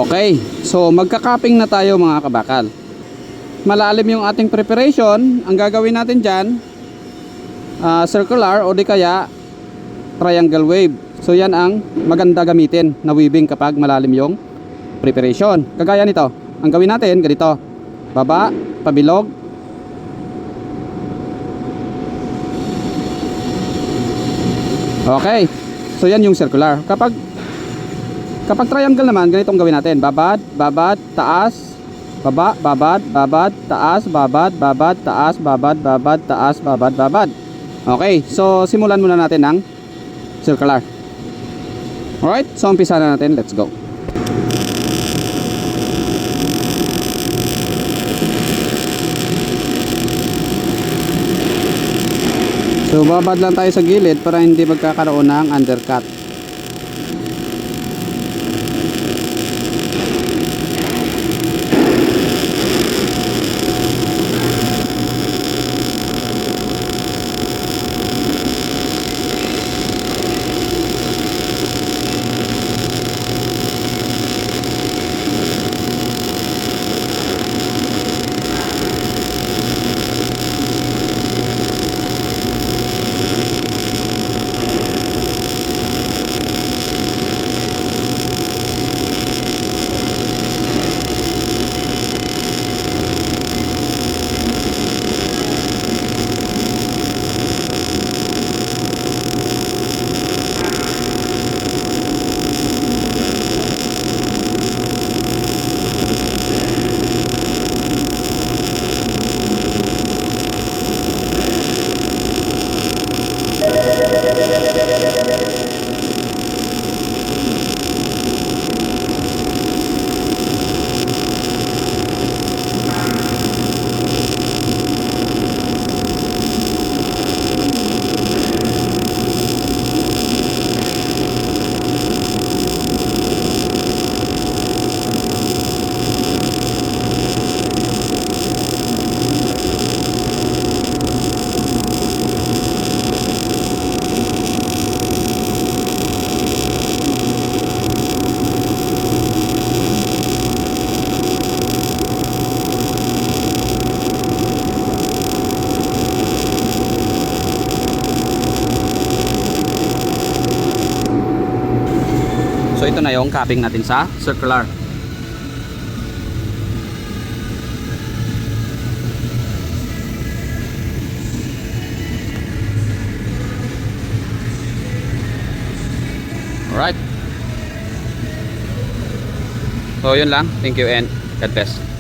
Okay, so magka-cupping na tayo mga kabakal. Malalim yung ating preparation. Ang gagawin natin dyan, circular o di kaya triangle wave. So yan ang maganda gamitin na weaving kapag malalim yung preparation. Kagaya nito, ang gawin natin ganito: baba, pabilog, okay. So yan yung circular. Kapag triangle naman, ganitong gawin natin: babad, babad, taas, baba, babad, babad, taas, babad, babad, taas, babad, babad, taas, babad, babad. Okay, so simulan muna natin ng circular. Alright, so umpisa na natin. Let's go. So babad lang tayo sa gilid para hindi magkakaroon ng undercut. So ito na yung cupping natin sa circular. Alright. So yun lang. Thank you and God bless.